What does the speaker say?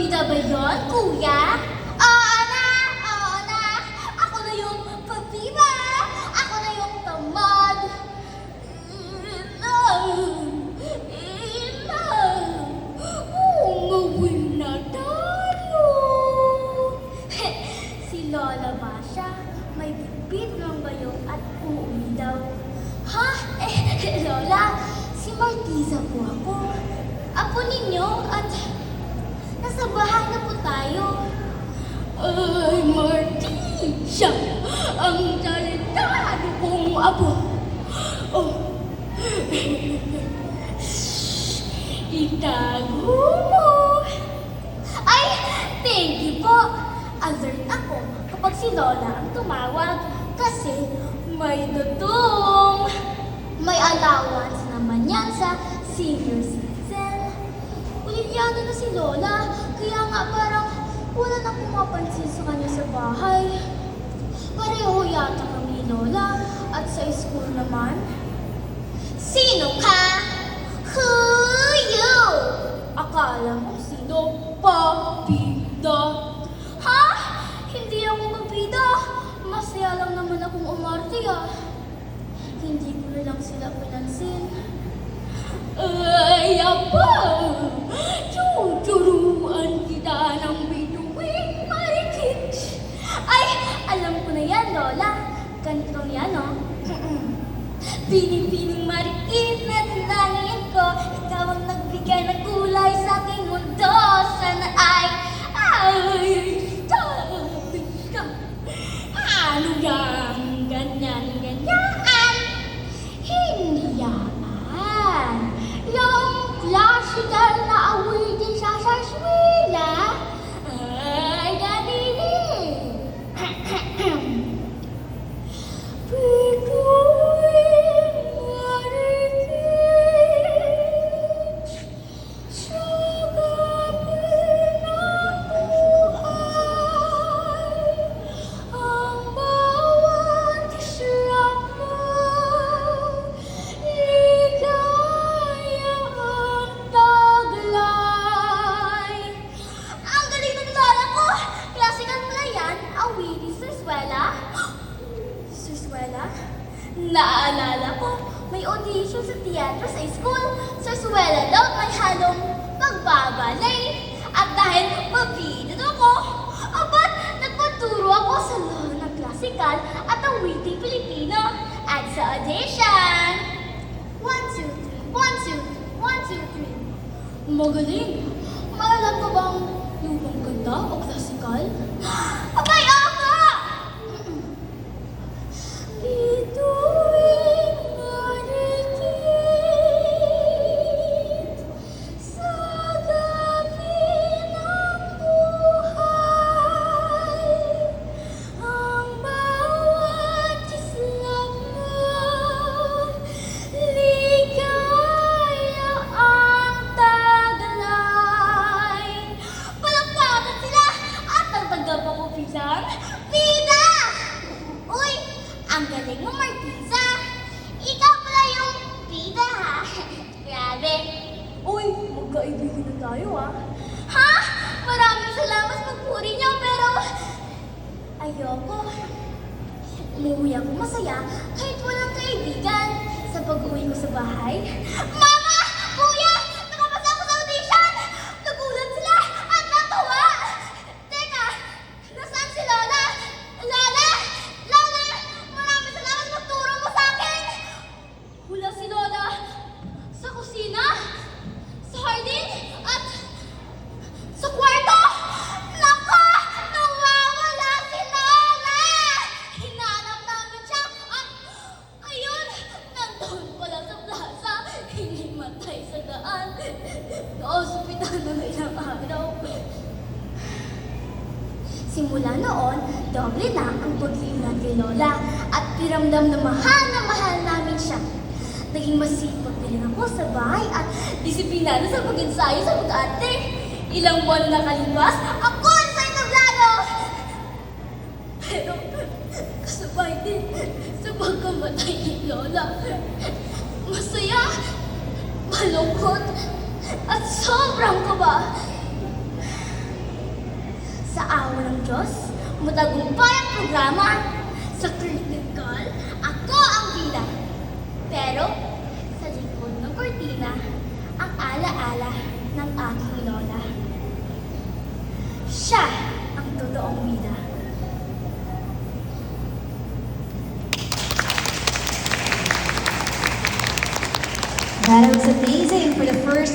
Pabida ba yun, kuya? Oo na! Oo na! Ako na yung pabida! Ako na yung tamad! Umuwi na tayo! Si Lola ba siya? May bitbit ng bayong at uuwi daw. Ha? Lola, si Martiza po ako. Apo ninyo at nasa bahay na po tayo. Ay, Martiza! Ang talentado kong apo. Oh. Itago mo. Ay, thank you po. Alert ako kapag si Lola ang tumawag kasi may dutong. May allowance naman yan sa senior citizen. Ulilyano na si Lola, kaya nga parang wala na pumapansin sa kanya sa bahay. Pareho yata kami Lola at sa school naman. Sino ka? Who you? Akala mo sino? Pabida. Ha? Hindi ako pabida. Masaya lang naman akong umarte ah. Hindi ko na lang sila pinansin. Ay, apa! Tuturuan kita ng bituing marikit. Ay, alam ko na yan, Lola. Ganito yan, oh. Pining-pining marikit na tinangin ko. Ikaw ang nagbigay ng kulay sa aking mundo. Sana ay sabi ka. Ano yan? Ganyan. Hindi yan. Yung classical na awitin sa sarsuela. Ay, ganili. Naalala ko, may audition sa teatro sa school. Sa eskwela daw may halong pagbabalay. At dahil pabida ako, abat nagpaturo ako sa law ng classical at awiting Pilipino. At sa audition, 1, 2, 3, 1, 2, 1, 2, 3. Magaling! Maalam ko bang lumang ganda o classical? Abay, ako! Pida! Uy, ang galing mo, Martiza. Ikaw pala yung pida, ha? Grabe. Uy, magkaibigan na tayo, ha? Ha? Maraming salamat sa pagpuri niyo, pero ayoko. Umuwi ako masaya kahit walang kaibigan. Sa pag-uwi ko sa bahay, Mama! Kuya! Nakapasa ako sa audition! Nagulat sila at natuwa! Teka! Nasaan si Lola? Lola! Lola! Maraming salamat sa pagturo mo sa akin! Wala si Lola sa kusina, sa hardin, at sa kwarto! Nako! Nawawala si Lola! Hinanap namin siya at ayun! Nandun pala sa plaza! Hinimatay sa daan! Na-ospital na ilang araw. Simula noon, doble na ang pag-iingat kay Lola at piramdam na mahal namin siya. Naging masipag din ako sa bahay at disiplinado sa pag-ensayo sa pag-arte. Ilang buwan na nakalipas, ako ang sa entablado! Pero kasabay din sa pagkamatay ni Lola. Masaya, malungkot, at sobrang kaba. Sa awa ng Diyos, matagumpay ang programa. Sa critical, ako ang bida. Pero, sa likod ng kortina, ang alaala ng aking lola. Siya ang totoong bida. That was amazing for the first